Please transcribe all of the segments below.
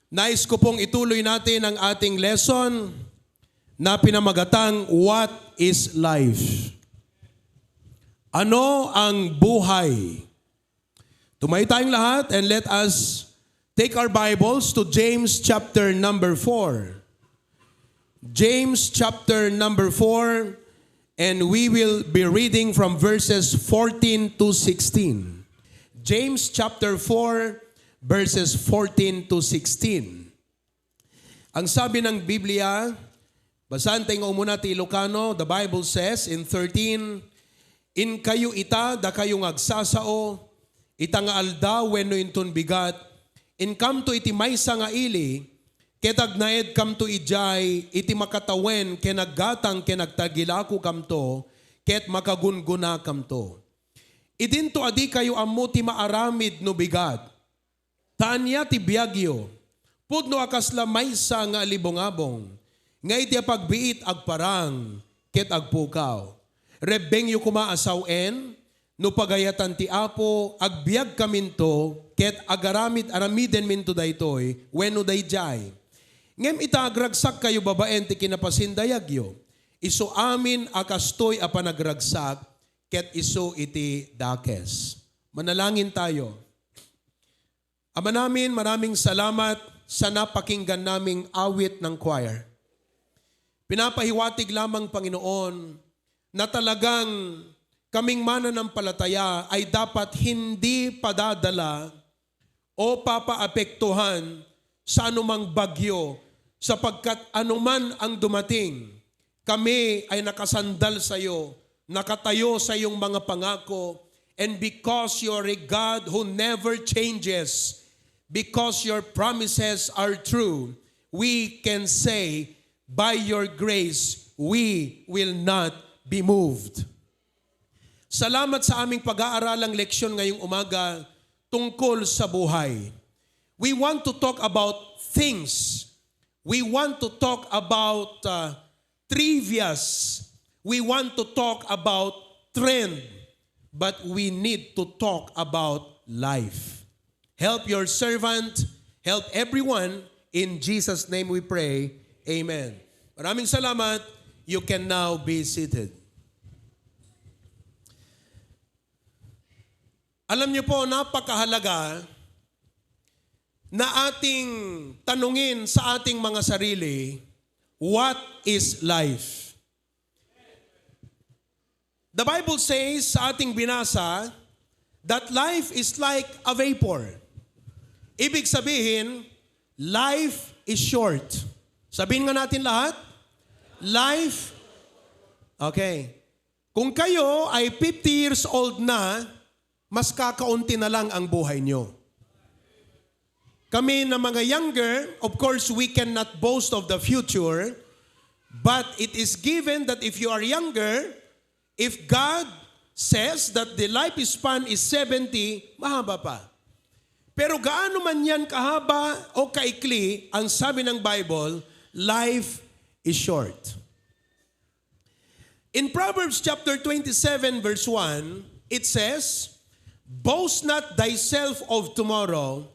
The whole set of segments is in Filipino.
Nais ko pong ituloy natin ang ating lesson na pinamagatang What is Life? Ano ang buhay? Tumayo tayong lahat and let us take our Bibles to James chapter number 4. James chapter number 4, and we will be reading from verses 14 to 16. James chapter 4, verses 14 to 16. Ang sabi ng Biblia, basahan tayo muna ti Ilocano, the Bible says in 13, In kayo ita, da kayong agsasao, ita nga alda, wenno inton bigat, in kam to iti maysa nga ili, ketag naed kam to ijay, iti makatawen, kenaggatang kenagtagilako kam to, ket makagunguna kam to. Idinto adi kayo ammo ti maaramid no bigat, tanya ti biyagyo, pudno akasla maysa nga libong-abong, nga iti pagbiit agparang, ket agpukaw. Rebengyo kumaasawen, no pagayatan ti Apo, agbiag kaminto, ket aramiden minto daytoy, wenno dayjay. Ngem ita agragsak kayo babaen ti kinapasindayagyo, iso amin akastoy a panagragsak, ket iso iti dakes. Manalangin tayo. Ama namin, maraming salamat sa napakinggan naming awit ng choir. Pinapahiwatig lamang, Panginoon, na talagang kaming mananampalataya ay dapat hindi padadala o papaapektuhan sa anumang bagyo, sapagkat anuman ang dumating, kami ay nakasandal sa iyo, nakatayo sa iyong mga pangako, and because you are a God who never changes, because your promises are true, we can say, by your grace, we will not be moved. Salamat sa aming pag-aaralang leksyon ngayong umaga tungkol sa buhay. We want to talk about things. We want to talk about trivias. We want to talk about trend. But we need to talk about life. Help your servant. Help everyone. In Jesus' name we pray. Amen. Maraming salamat. You can now be seated. Alam niyo po, napakahalaga na ating tanungin sa ating mga sarili, what is life? The Bible says sa ating binasa that life is like a vapor. Ibig sabihin, life is short. Sabihin nga natin lahat, life, okay. Kung kayo ay 50 years old na, mas kakaunti na lang ang buhay nyo. Kami na mga younger, of course, we cannot boast of the future, but it is given that if you are younger, if God says that the lifespan is 70, mahaba pa. Pero gaano man yan kahaba o kaikli, ang sabi ng Bible, life is short. In Proverbs chapter 27 verse 1, it says, Boast not thyself of tomorrow,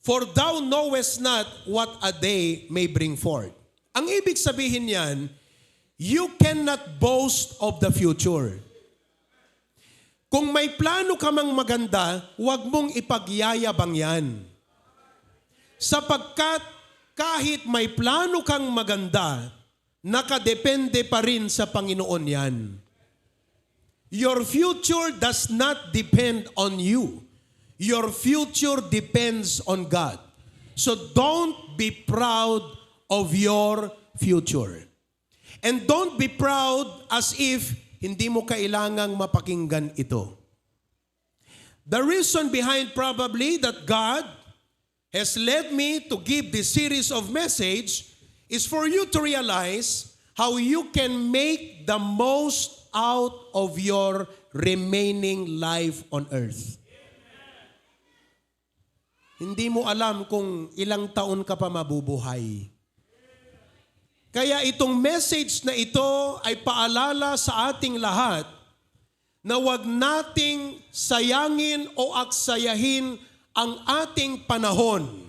for thou knowest not what a day may bring forth. Ang ibig sabihin yan, you cannot boast of the future. Kung may plano ka mang maganda, huwag mong ipagyayabang yan. Sapagkat kahit may plano kang maganda, nakadepende pa rin sa Panginoon yan. Your future does not depend on you. Your future depends on God. So don't be proud of your future. And don't be proud as if hindi mo kailangang mapakinggan ito. The reason behind probably that God has led me to give this series of message is for you to realize how you can make the most out of your remaining life on earth. Hindi mo alam kung ilang taon ka pa mabubuhay. Kaya itong message na ito ay paalala sa ating lahat na wag nating sayangin o aksayahin ang ating panahon.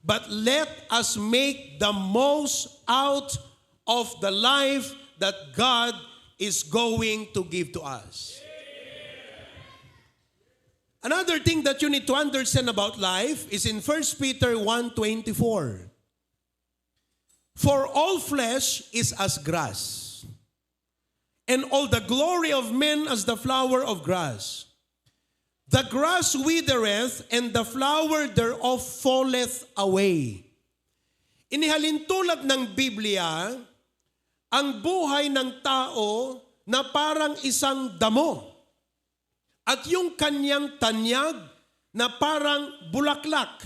but let us make the most out of the life that God is going to give to us. Another thing that you need to understand about life is in 1 Peter 1:24. For all flesh is as grass, and all the glory of men as the flower of grass. The grass withereth, and the flower thereof falleth away. Inihalintulad ng Biblia ang buhay ng tao na parang isang damo at yung kanyang tanyag na parang bulaklak.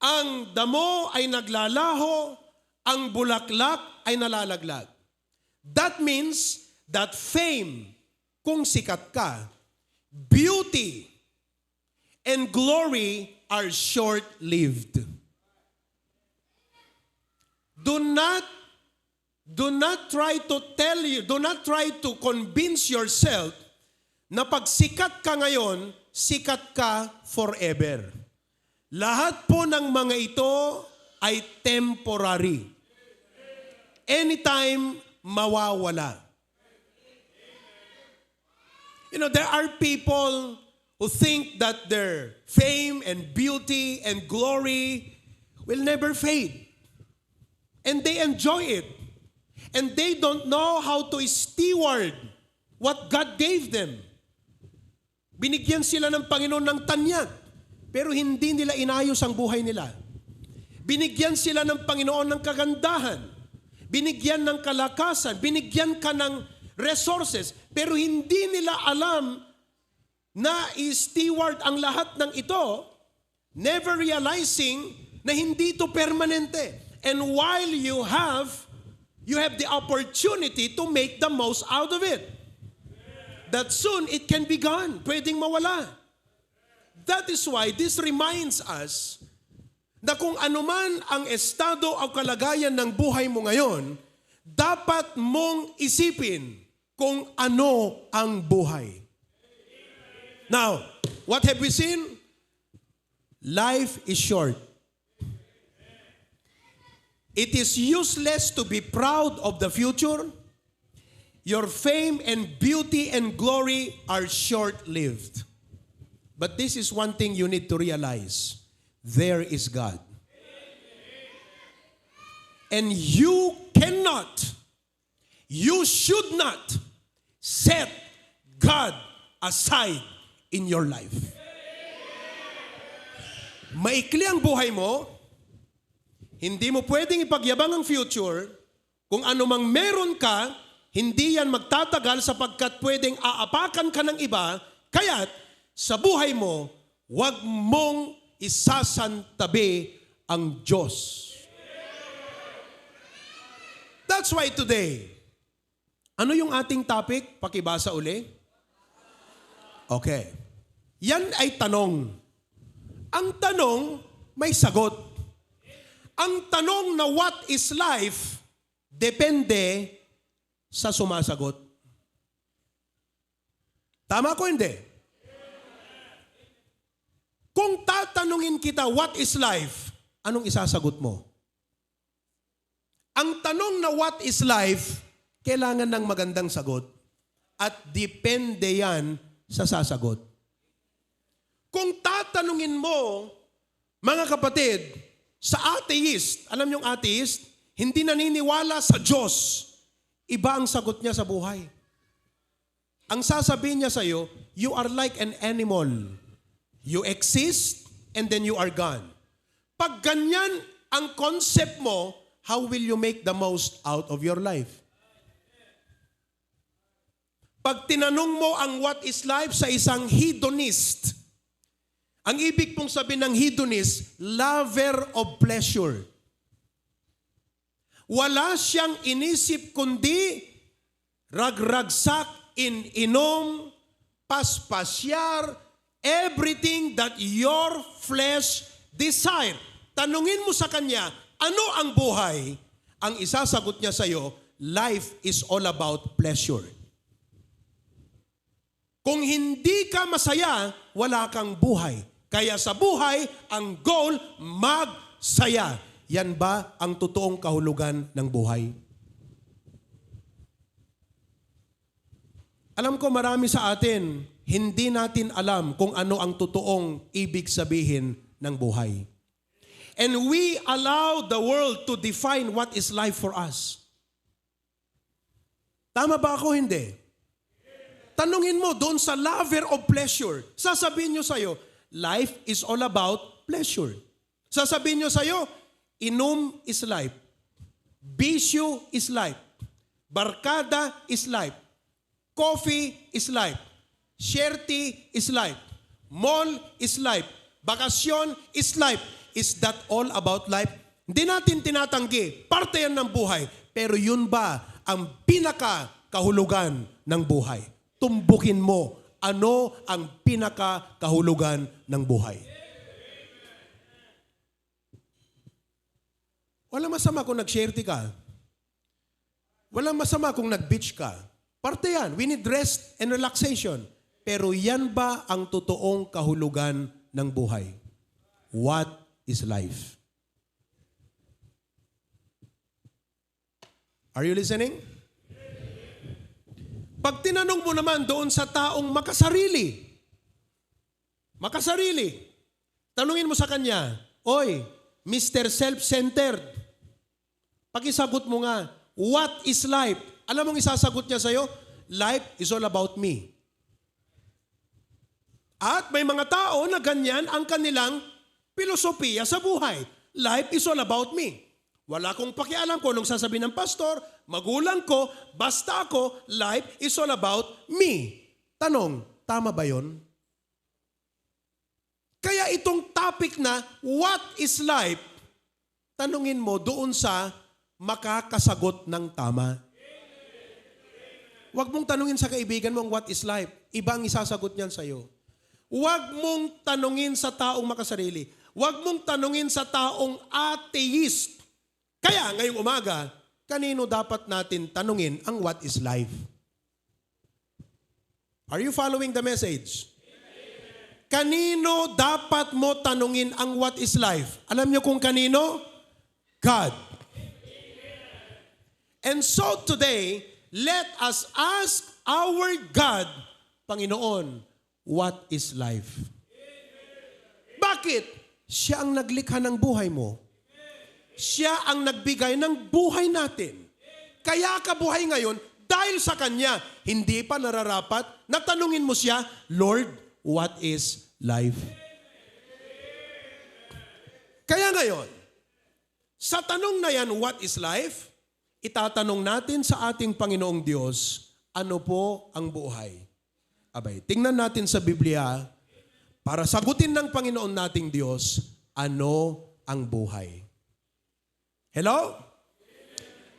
Ang damo ay naglalaho, ang bulaklak ay nalalaglag. That means that fame, kung sikat ka, beauty, and glory are short-lived. Do not try to convince yourself na pag sikat ka ngayon, sikat ka forever. Lahat po ng mga ito ay temporary. Anytime, mawawala. You know, there are people who think that their fame and beauty and glory will never fade. And they enjoy it. And they don't know how to steward what God gave them. Binigyan sila ng Panginoon ng tanyag, pero hindi nila inayos ang buhay nila. Binigyan sila ng Panginoon ng kagandahan, binigyan ng kalakasan, binigyan ka ng resources, pero hindi nila alam na i-steward ang lahat ng ito, never realizing na hindi ito permanente. And while you have the opportunity to make the most out of it. That soon it can be gone. Pwedeng mawala. That is why this reminds us na kung anuman ang estado o kalagayan ng buhay mo ngayon, dapat mong isipin kung ano ang buhay. Now, what have we seen? Life is short. It is useless to be proud of the future. Your fame and beauty and glory are short-lived. But this is one thing you need to realize. There is God. And you cannot, you should not set God aside in your life. Maikli ang buhay mo, hindi mo pwedeng ipagyabang ang future. Kung anumang meron ka, hindi yan magtatagal sapagkat pwedeng aapakan ka ng iba. Kaya't sa buhay mo, huwag mong isasantabi ang Diyos. That's why today, ano yung ating topic? Pakibasa uli. Okay. Yan ay tanong. Ang tanong, may sagot. Ang tanong na what is life, depende sa sumasagot. Tama ko hindi? Kung tatanungin kita, what is life? Anong isasagot mo? Ang tanong na what is life, kailangan ng magandang sagot. At depende yan sa sasagot. Kung tatanungin mo, mga kapatid, sa atheist, alam niyong atheist, hindi naniniwala sa Diyos. Iba ang sagot niya sa buhay. Ang sasabihin niya sa iyo, you are like an animal. You exist and then you are gone. Pag ganyan ang concept mo, how will you make the most out of your life? Pag tinanong mo ang what is life sa isang hedonist, ang ibig pong sabihin ng hedonist, lover of pleasure. Wala siyang inisip kundi ragragsak, inom, paspasyar, everything that your flesh desire. Tanungin mo sa kanya, ano ang buhay? Ang isasagot niya sa iyo, life is all about pleasure. Kung hindi ka masaya, wala kang buhay. Kaya sa buhay, ang goal, saya. Yan ba ang totoong kahulugan ng buhay? Alam ko marami sa atin, hindi natin alam kung ano ang totoong ibig sabihin ng buhay. And we allow the world to define what is life for us. Tama ba ako? Hindi. Tanungin mo doon sa lover of pleasure. Sasabihin nyo sa'yo, life is all about pleasure. Sasabihin nyo sa'yo, inom is life. Bisyo is life. Barkada is life. Coffee is life. Sherty is life. Mall is life. Bakasyon is life. Is that all about life? Hindi natin tinatanggi. Parte yan ng buhay. Pero yun ba ang pinaka-kahulugan ng buhay? Tumbukin mo, ano ang pinaka-kahulugan ng buhay? Walang masama kung nag-sherty ka. Walang masama kung nag-beach ka. Parte yan. We need rest and relaxation. Pero yan ba ang totoong kahulugan ng buhay? What is life? Are you listening? Pag tinanong mo naman doon sa taong makasarili, tanungin mo sa kanya, Oy, Mr. Self-Centered, pakisagot mo nga, what is life? Alam mong isasagot niya sa'yo, life is all about me. At may mga tao na ganyan ang kanilang filosofiya sa buhay. Life is all about me. Wala akong pakialam kung anong sasabihin ng pastor, magulang ko, basta ako, life is all about me. Tanong, tama ba yon? Kaya itong topic na, what is life? Tanungin mo doon sa makakasagot ng tama. Huwag mong tanungin sa kaibigan mo what is life. Ibang isasagot niyan sa'yo. Huwag mong tanungin sa taong makasarili. Huwag mong tanungin sa taong atheist. Kaya ngayong umaga, kanino dapat natin tanungin ang what is life? Are you following the message? Kanino dapat mo tanungin ang what is life? Alam niyo kung kanino? God. And so today, let us ask our God, Panginoon, what is life? Bakit? Siya ang naglikha ng buhay mo. Siya ang nagbigay ng buhay natin. Kaya ka buhay ngayon dahil sa Kanya. Hindi pa nararapat na tanungin mo siya, Lord, what is life? Kaya ngayon, sa tanong na yan, what is life? Itatanong natin sa ating Panginoong Diyos, ano po ang buhay? Abay, tingnan natin sa Biblia para sagutin ng Panginoon nating Diyos, ano ang buhay? Hello?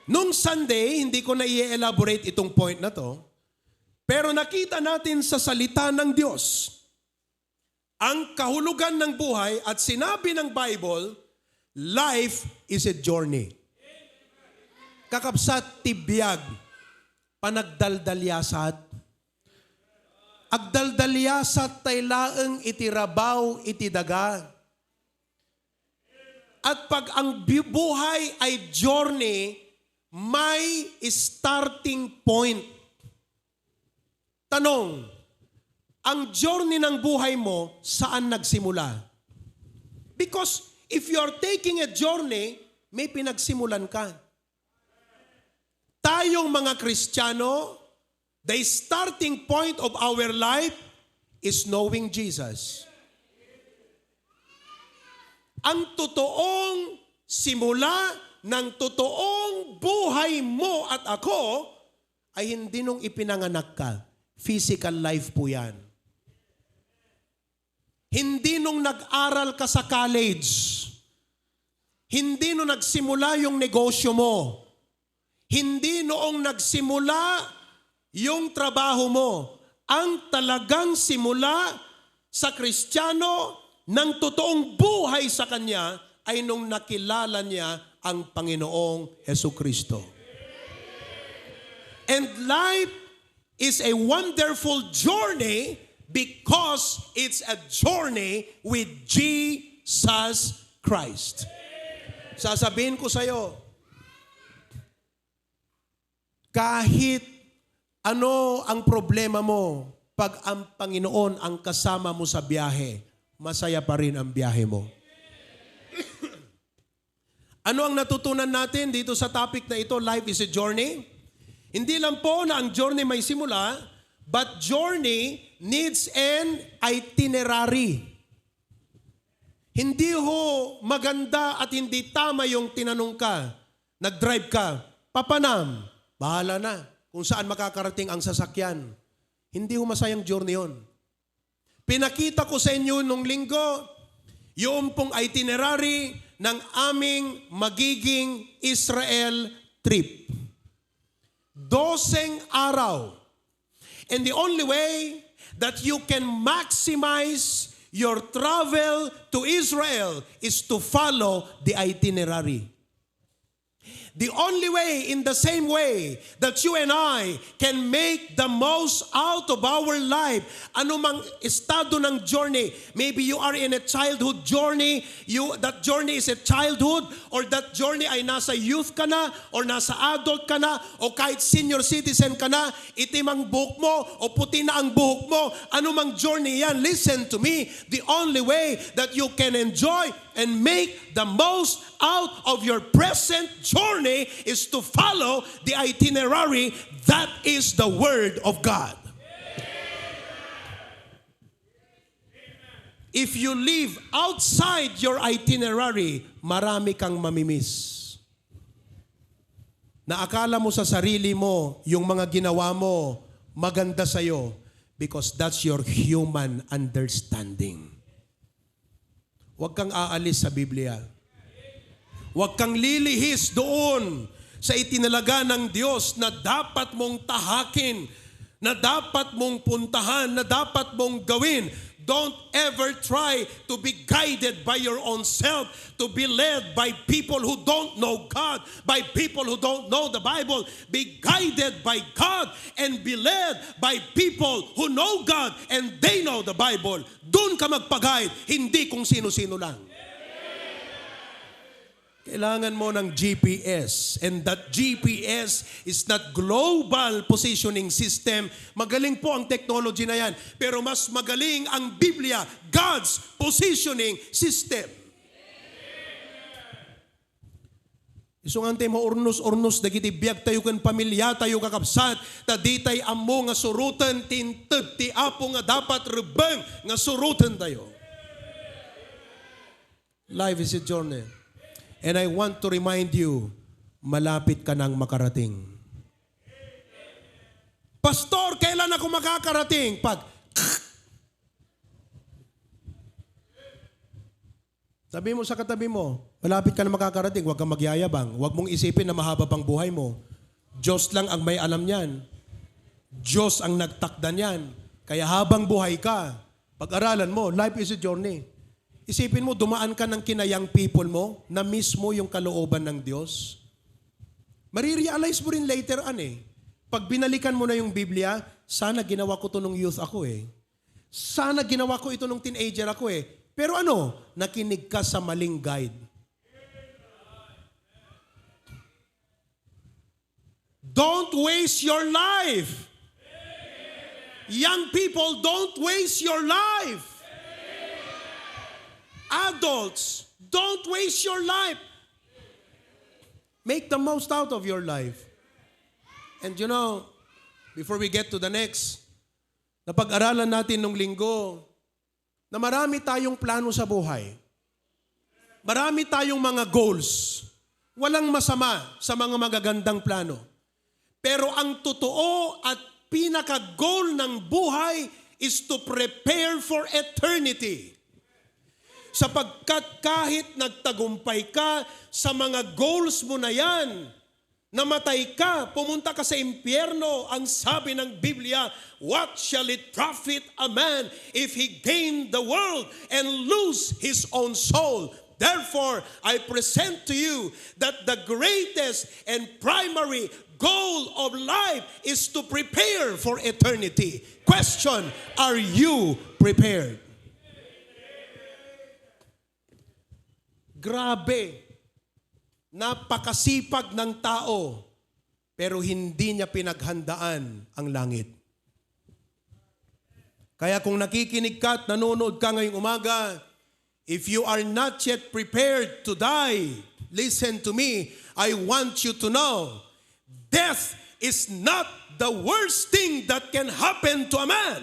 Nung Sunday, hindi ko na i-elaborate itong point na to, pero nakita natin sa salita ng Diyos ang kahulugan ng buhay at sinabi ng Bible, life is a journey. Kakabsat tibiyag, panagdaldalyasat. Agdaldalyasat tay laeng itirabaw itidaga. At pag ang buhay ay journey, may starting point. Tanong, ang journey ng buhay mo, saan nagsimula? Because if you are taking a journey, may pinagsimulan ka. Tayong mga Kristiyano, the starting point of our life is knowing Jesus. Ang totoong simula ng totoong buhay mo at ako ay hindi nung ipinanganak ka. Physical life po yan. Hindi nung nag-aral ka sa college. Hindi nung nagsimula yung negosyo mo. Hindi noong nagsimula yung trabaho mo. Ang talagang simula sa Kristiyano ng totoong buhay sa Kanya ay nung nakilala niya ang Panginoong Hesukristo. And life is a wonderful journey because it's a journey with Jesus Christ. Sasabihin ko sa'yo, kahit ano ang problema mo, pag ang Panginoon ang kasama mo sa biyahe, masaya pa rin ang biyahe mo. Ano ang natutunan natin dito sa topic na ito, Life is a Journey? Hindi lang po na ang journey may simula, but journey needs an itinerary. Hindi ho maganda at hindi tama yung tinanong ka, nag-drive ka, papanam, bahala na kung saan makakarating ang sasakyan. Hindi ho masayang journey yun. Pinakita ko sa inyo nung linggo, yung pong itinerary ng aming magiging Israel trip. 12 araw. And the only way that you can maximize your travel to Israel is to follow the itinerary. The only way, in the same way, that you and I can make the most out of our life, anumang estado ng journey, maybe you are in a childhood journey, that journey is a childhood, or that journey ay nasa youth ka na, or nasa adult ka na, o kahit senior citizen ka na, itim ang buhok mo, o puti na ang buhok mo, anumang journey yan, listen to me, the only way that you can enjoy and make the most out of your present journey is to follow the itinerary that is the Word of God. If you live outside your itinerary, marami kang mamimiss. Na akala mo sa sarili mo, yung mga ginawa mo, maganda sa'yo because that's your human understanding. Huwag kang aalis sa Biblia. Huwag kang lilihis doon sa itinalaga ng Diyos na dapat mong tahakin, na dapat mong puntahan, na dapat mong gawin. Don't ever try to be guided by your own self, to be led by people who don't know God, by people who don't know the Bible. Be guided by God and be led by people who know God and they know the Bible. Doon ka magpag-guide, hindi kung sino-sino lang. Kailangan mo ng GPS, and that GPS is not global positioning system. Magaling po ang technology na yan, pero mas magaling ang Biblia, God's positioning system. Isungante mo urnos dagiti biag tayo kan pamilya tayo kakapsat, taditay ammo nga surutan tinted ti apo nga dapat rebeng nga surutan tayo. Life is a journey. And I want to remind you, malapit ka nang makarating. Pastor, kailan ako makakarating? Pag sabi mo sa katabi mo, malapit ka na makakarating, huwag kang magyayabang. Huwag mong isipin na mahaba pang buhay mo. Diyos lang ang may alam niyan. Diyos ang nagtakda niyan. Kaya habang buhay ka, pag-aralan mo, life is a journey. Isipin mo, dumaan ka ng kinayang people mo na mismo yung kalooban ng Diyos. Marirealize mo rin later pag binalikan mo na yung Biblia, sana ginawa ko to nung youth ako Sana ginawa ko ito nung teenager ako Pero nakinig ka sa maling guide. Don't waste your life. Young people, don't waste your life. Adults, don't waste your life. Make the most out of your life. And before we get to the next, napag-aralan natin nung linggo na marami tayong plano sa buhay. Marami tayong mga goals. Walang masama sa mga magagandang plano. Pero ang totoo at pinaka-goal ng buhay is to prepare for eternity. Sapagkat kahit nagtagumpay ka sa mga goals mo na yan, namatay ka, pumunta ka sa impyerno, ang sabi ng Biblia, what shall it profit a man if he gain the world and lose his own soul? Therefore, I present to you that the greatest and primary goal of life is to prepare for eternity. Question, are you prepared? Grabe. napakasipag ng tao, pero hindi niya pinaghandaan ang langit. Kaya kung nakikinig ka at nanonood ka ngayong umaga, if you are not yet prepared to die, listen to me, I want you to know, death is not the worst thing that can happen to a man.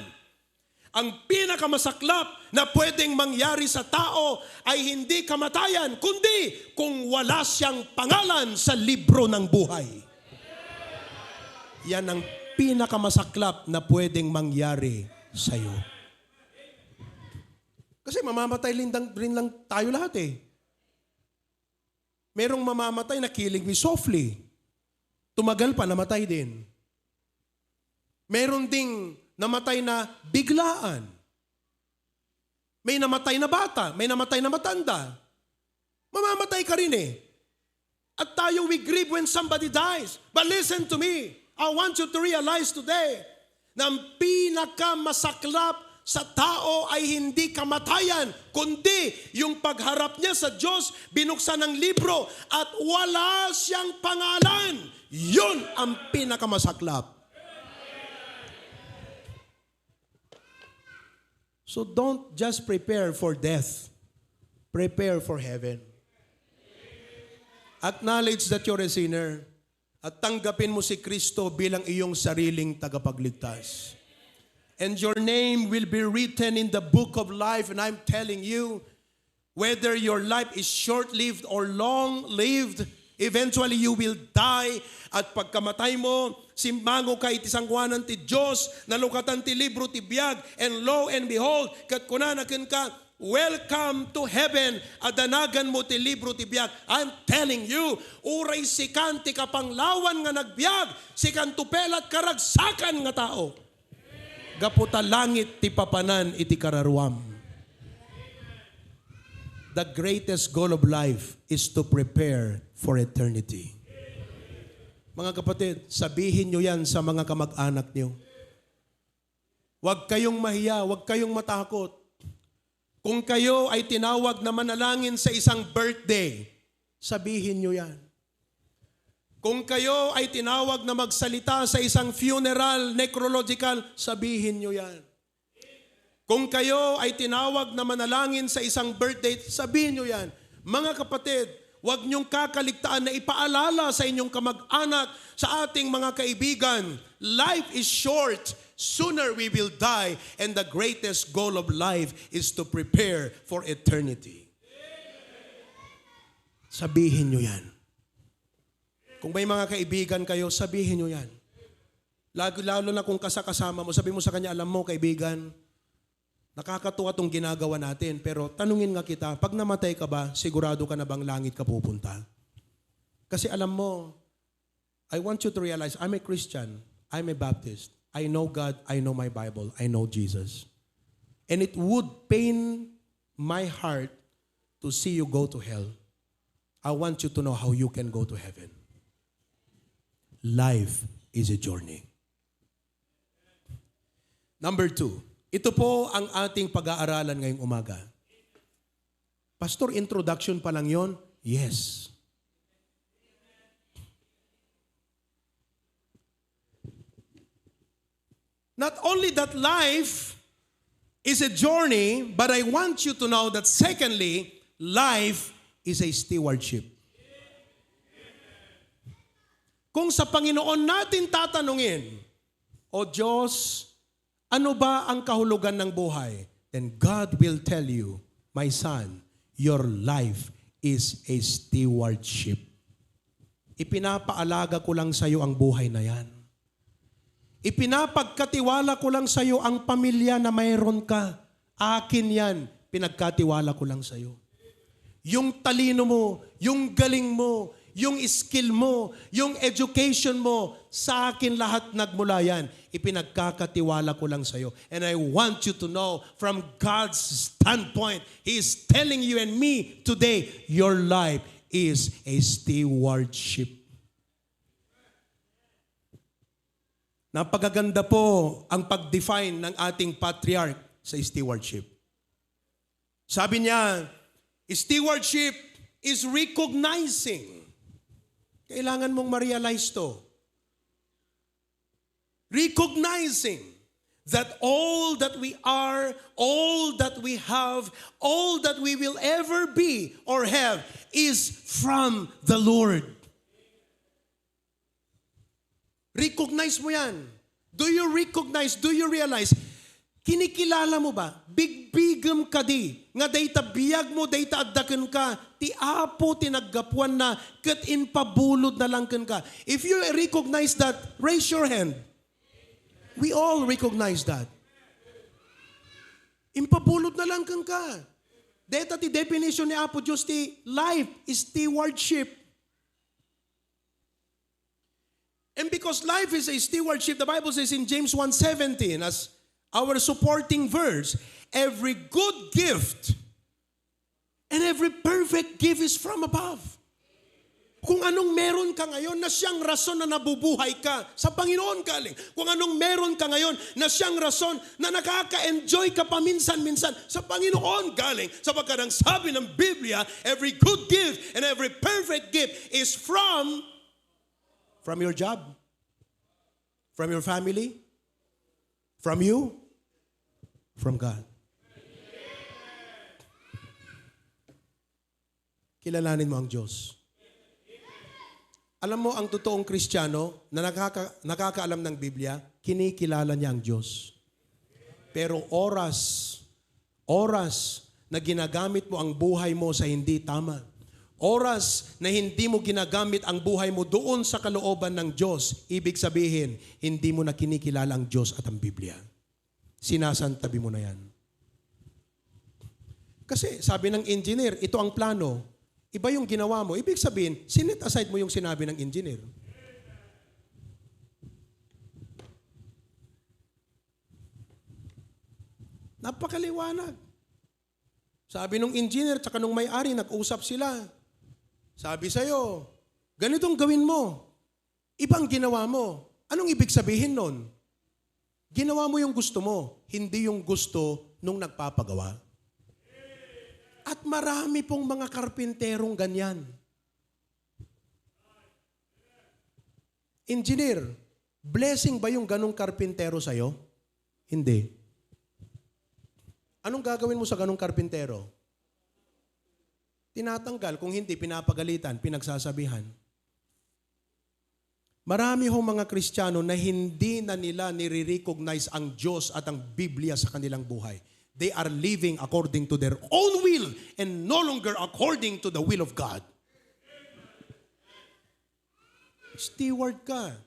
Ang pinakamasaklap na pwedeng mangyari sa tao ay hindi kamatayan, kundi kung wala siyang pangalan sa libro ng buhay. Yan ang pinakamasaklap na pwedeng mangyari sa iyo. Kasi mamamatay rin lang tayo lahat eh. Merong mamamatay na killing me softly. Tumagal pa, namatay din. Meron ding namatay na biglaan. May namatay na bata, may namatay na matanda. Mamamatay ka rin eh. At tayo, we grieve when somebody dies. But listen to me, I want you to realize today na ang pinakamasaklap sa tao ay hindi kamatayan, kundi yung pagharap niya sa Diyos, binuksan ng libro at wala siyang pangalan. Yun ang pinakamasaklap. So don't just prepare for death. Prepare for heaven. Acknowledge that you're a sinner at tanggapin mo si Kristo bilang iyong sariling tagapagligtas. And your name will be written in the book of life. And I'm telling you, whether your life is short-lived or long-lived, eventually you will die. At pagkamatay mo, simmango ka iti sangwanan ti Diyos, nalukatan ti libro ti biag, and lo and behold, kat kunanakin ka, welcome to heaven, adanagan mo ti libro ti biag. I'm telling you, uray sikan ti kapanglawan nga nagbiag, sikan tupelat karagsakan nga tao. Gaputa langit ti papanan iti kararuam. The greatest goal of life is to prepare for eternity. Mga kapatid, sabihin nyo yan sa mga kamag-anak nyo. Huwag kayong mahiya, huwag kayong matakot. Kung kayo ay tinawag na manalangin sa isang birthday, sabihin nyo yan. Kung kayo ay tinawag na magsalita sa isang funeral, necrological, sabihin nyo yan. Kung kayo ay tinawag na manalangin sa isang birthday, sabihin nyo yan. Mga kapatid, huwag nyong kakaligtaan na ipaalala sa inyong kamag-anak, sa ating mga kaibigan, life is short. Sooner we will die, and the greatest goal of life is to prepare for eternity. Sabihin nyo yan. Kung may mga kaibigan kayo, sabihin nyo yan. Lalo na kung kasama mo, sabihin mo sa kanya, alam mo kaibigan, nakakatuwa itong ginagawa natin, pero tanungin nga kita, pag namatay ka ba, sigurado ka na bang langit ka pupunta? Kasi alam mo, I want you to realize, I'm a Christian, I'm a Baptist, I know God, I know my Bible, I know Jesus. And it would pain my heart to see you go to hell. I want you to know how you can go to heaven. Life is a journey. Number 2, ito po ang ating pag-aaralan ngayong umaga. Pastor, introduction pa lang yon? Yes. Not only that life is a journey, but I want you to know that secondly, life is a stewardship. Kung sa Panginoon natin tatanungin, O Diyos, ano ba ang kahulugan ng buhay? Then God will tell you, my son, your life is a stewardship. Ipinapaalaga ko lang sa iyo ang buhay na yan. Ipinapagkatiwala ko lang sa iyo ang pamilya na mayroon ka. Akin yan, pinagkatiwala ko lang sa iyo. Yung talino mo, yung galing mo, yung skill mo, yung education mo, sa akin lahat nagmula yan. Ipinagkakatiwala ko lang sa iyo. And I want you to know, from God's standpoint, He is telling you and me today, your life is a stewardship. Napakaganda po ang pag-define ng ating patriarch sa stewardship. Sabi niya, stewardship is recognizing Kailangan mong ma-realize to. Recognizing that all that we are, all that we have, all that we will ever be or have is from the Lord. Recognize mo yan. Do you recognize, do you realize, kinikilala mo ba? Bigbigam ka di. Nga dayta biyag mo, dayta addaken ka. Ti apo tinaggapuan na, kat inpabulod na lang ka. If you recognize that, raise your hand. We all recognize that. Impabulod na lang ka. Deta ti definition ni Apo Diyos ti life is stewardship. And because life is a stewardship, the Bible says in James 1:17 as our supporting verse, every good gift and every perfect gift is from above. Kung anong meron ka ngayon na siyang rason na nabubuhay ka, sa Panginoon galing. Kung anong meron ka ngayon na siyang rason na nakaka-enjoy ka paminsan-minsan, sa Panginoon galing. Sapagkat ang sabi ng Biblia, every good gift and every perfect gift is from your job, from your family, from you, from God. Kilalanin mo ang Diyos. Alam mo, ang totoong Kristiyano na nakakaalam ng Biblia, kinikilala niya ang Diyos. Pero oras na ginagamit mo ang buhay mo sa hindi tama, oras na hindi mo ginagamit ang buhay mo doon sa kalooban ng Diyos, ibig sabihin, hindi mo na kinikilala ang Diyos at ang Biblia. Sinasantabi mo na yan. Kasi sabi ng engineer, ito ang plano. Iba yung ginawa mo. Ibig sabihin, sinet aside mo yung sinabi ng engineer. Napakaliwanag. Sabi nung engineer tsaka nung may-ari, nag-usap sila. Sabi sa'yo, ganitong gawin mo. Ibang ginawa mo. Anong ibig sabihin nun? Ginawa mo yung gusto mo, hindi yung gusto nung nagpapagawa. At marami pong mga karpinterong ganyan. Engineer, blessing ba yung ganong karpintero sa'yo? Hindi. Anong gagawin mo sa ganong karpintero? Tinatanggal, kung hindi, pinapagalitan, pinagsasabihan. Marami hong mga Kristiyano na hindi na nila nire-recognize ang Diyos at ang Biblia sa kanilang buhay. They are living according to their own will and no longer according to the will of God. Steward ka.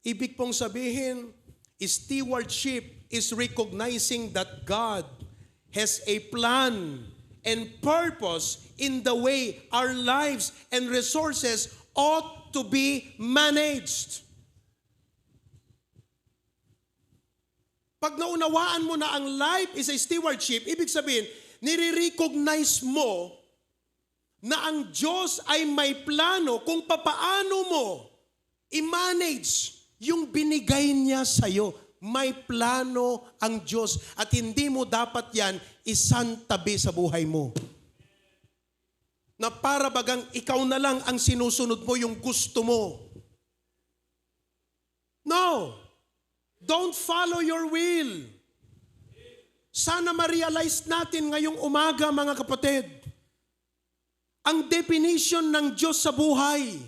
Ibig pong sabihin, stewardship is recognizing that God has a plan and purpose in the way our lives and resources ought to be managed. Pag naunawaan mo na ang life is a stewardship, ibig sabihin, nire-recognize mo na ang Diyos ay may plano kung papaano mo i-manage yung binigay niya sa'yo. May plano ang Diyos at hindi mo dapat yan isantabi sa buhay mo. Na para bagang ikaw na lang ang sinusunod mo yung gusto mo. No! Don't follow your will. Sana ma-realize natin ngayong umaga, mga kapatid, ang definition ng Diyos sa buhay.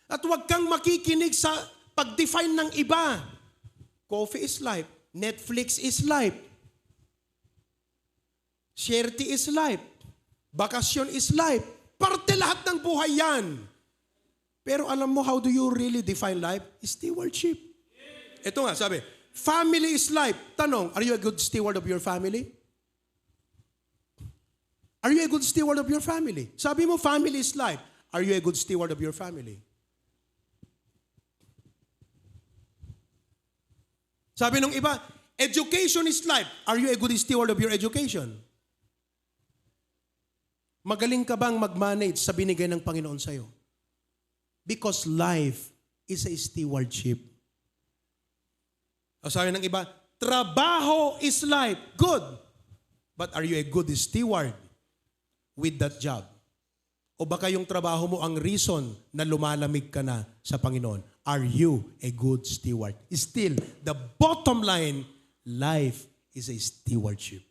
At huwag kang makikinig sa pag-define ng iba. Coffee is life. Netflix is life. Charity is life. Bakasyon is life. Parte lahat ng buhay yan. Pero alam mo, how do you really define life? Stewardship. Ito nga, sabi, family is life. Tanong, are you a good steward of your family? Are you a good steward of your family? Sabi mo, family is life. Are you a good steward of your family? Sabi nung iba, education is life. Are you a good steward of your education? Magaling ka bang mag-manage sa binigay ng Panginoon sa'yo? Because life is a stewardship. O sabi ng iba, trabaho is life. Good. But are you a good steward with that job? O baka yung trabaho mo ang reason na lumalamig ka na sa Panginoon? Are you a good steward? Still, the bottom line, life is a stewardship.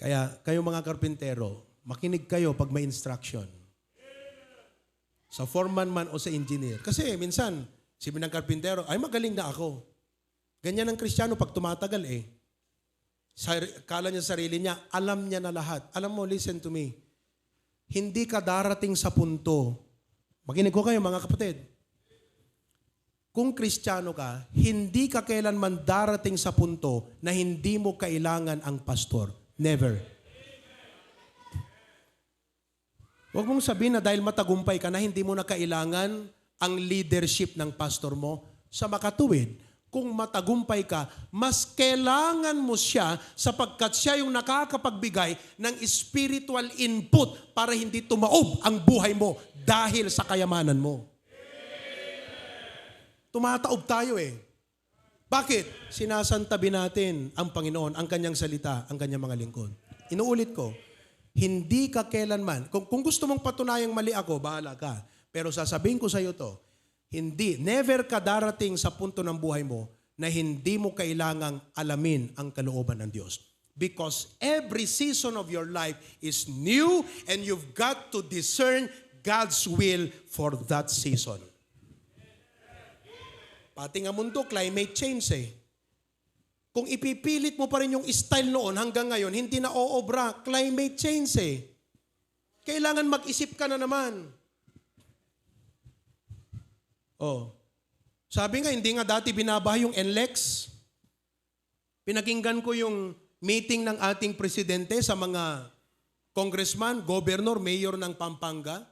Kaya kayo mga karpintero, makinig kayo pag may instruction. Sa foreman man o sa engineer. Kasi minsan, sabi ng karpintero, ay magaling na ako. Ganyan ang Kristiyano pag tumatagal eh. Kala niya sarili niya, alam niya na lahat. Alam mo, listen to me. Hindi ka darating sa punto, makinig ko kayo mga kapatid, kung Kristiyano ka, hindi ka kailanman darating sa punto na hindi mo kailangan ang pastor. Never. Huwag mong sabihin na dahil matagumpay ka na, hindi mo na kailangan ang leadership ng pastor mo. Sa makatuwid, kung matagumpay ka, mas kailangan mo siya sapagkat siya yung nakakapagbigay ng spiritual input para hindi tumaob ang buhay mo dahil sa kayamanan mo. Tumataob tayo eh. Bakit? Sinasantabi natin ang Panginoon, ang kanyang salita, ang kanyang mga lingkod. Inuulit ko, hindi ka kailanman, kung gusto mong patunayang mali ako, bahala ka. Pero sasabihin ko sa iyo to, never ka darating sa punto ng buhay mo na hindi mo kailangang alamin ang kalooban ng Diyos. Because every season of your life is new and you've got to discern God's will for that season. Pati nga mundo, climate change eh. Kung ipipilit mo pa rin yung style noon hanggang ngayon, hindi na oobra. Climate change eh. Kailangan mag-isip ka na naman. Oh. Sabi nga, hindi nga dati binabaha yung NLEX. Pinakinggan ko yung meeting ng ating presidente sa mga congressman, governor, mayor ng Pampanga.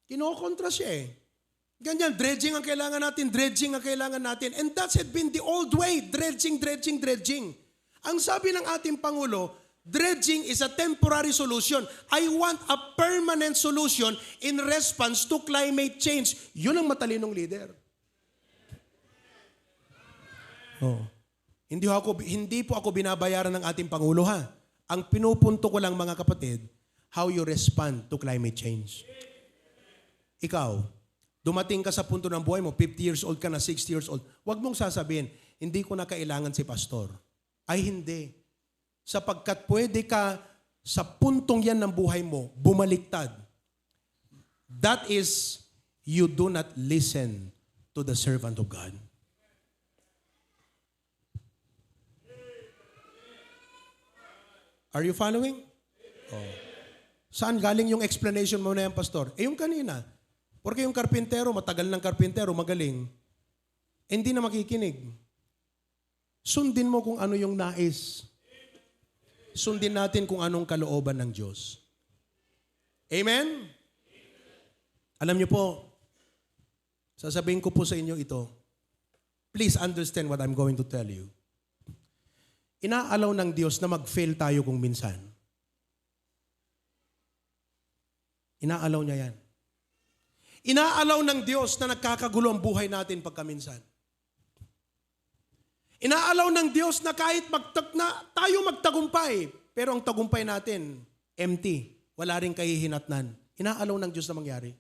Kinokontra siya eh. Ganyan, dredging ang kailangan natin, dredging ang kailangan natin. And that's had been the old way, dredging, dredging, dredging. Ang sabi ng ating Pangulo, dredging is a temporary solution. I want a permanent solution in response to climate change. Yun ang matalinong leader. Oh. Hindi po ako binabayaran ng ating Pangulo ha. Ang pinupunto ko lang mga kapatid, how you respond to climate change. Ikaw, dumating ka sa punto ng buhay mo, 50 years old ka na, 60 years old, huwag mong sasabihin, hindi ko na kailangan si pastor. Ay hindi. Sapagkat pwede ka sa puntong yan ng buhay mo, bumaliktad. That is, you do not listen to the servant of God. Are you following? Oh. Saan galing yung explanation mo na yan, pastor? Yung kanina. Porque yung karpintero, matagal ng karpintero, magaling, hindi na makikinig. Sundin mo kung ano yung nais. Sundin natin kung anong kalooban ng Diyos. Amen? Alam niyo po, sasabihin ko po sa inyo ito. Please understand what I'm going to tell you. Inaalaw ng Diyos na mag-fail tayo kung minsan. Inaalaw niya yan. Inaalaw ng Diyos na nagkakagulo ang buhay natin pagkaminsan. Inaalaw ng Diyos na kahit tayo magtagumpay, pero ang tagumpay natin, empty. Wala rin kahihinatnan. Inaalaw ng Diyos na mangyari.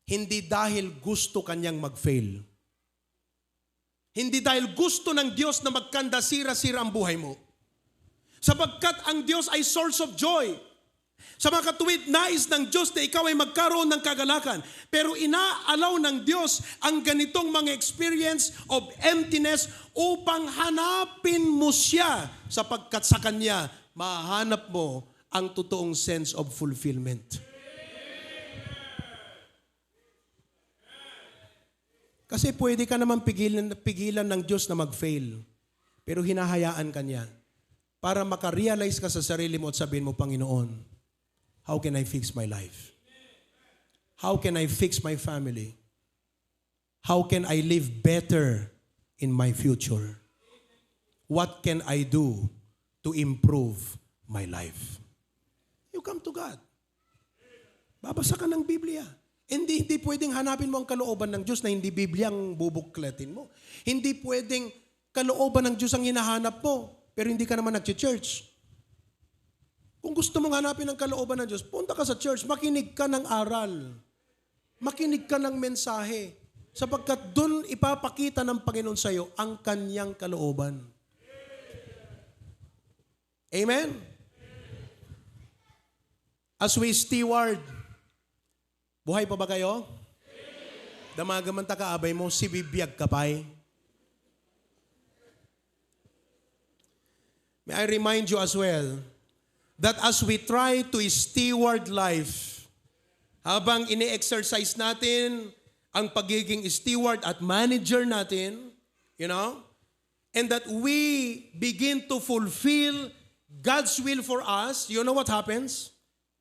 Hindi dahil gusto kanyang mag-fail. Hindi dahil gusto ng Diyos na magkanda sira-sira ang buhay mo. Sapagkat ang Diyos ay source of joy. Sa mga katuwid, nais ng Diyos na ikaw ay magkaroon ng kagalakan. Pero inaalaw ng Diyos ang ganitong mga experience of emptiness upang hanapin mo siya sapagkat sa Kanya, mahanap mo ang totoong sense of fulfillment. Kasi pwede ka naman pigilan ng Diyos na mag-fail. Pero hinahayaan ka niya para makarealize ka sa sarili mo at sabihin mo, Panginoon, how can I fix my life? How can I fix my family? How can I live better in my future? What can I do to improve my life? You come to God. Babasa ka ng Biblia. Hindi pwedeng hanapin mo ang kalooban ng Diyos na hindi Biblia ang bubukletin mo. Hindi pwedeng kalooban ng Diyos ang hinahanap mo, pero hindi ka naman nag-church. Kung gusto mong hanapin ang kalooban ng Diyos, punta ka sa church, makinig ka ng aral. Makinig ka ng mensahe. Sapagkat doon ipapakita ng Panginoon sa iyo ang kanyang kalooban. Amen? As we steward, buhay pa ba kayo? Damagaman ta kaabay mo, si bibiyag ka pa'y. May I remind you as well, that as we try to steward life, habang ini-exercise natin ang pagiging steward at manager natin, and that we begin to fulfill God's will for us, you know what happens?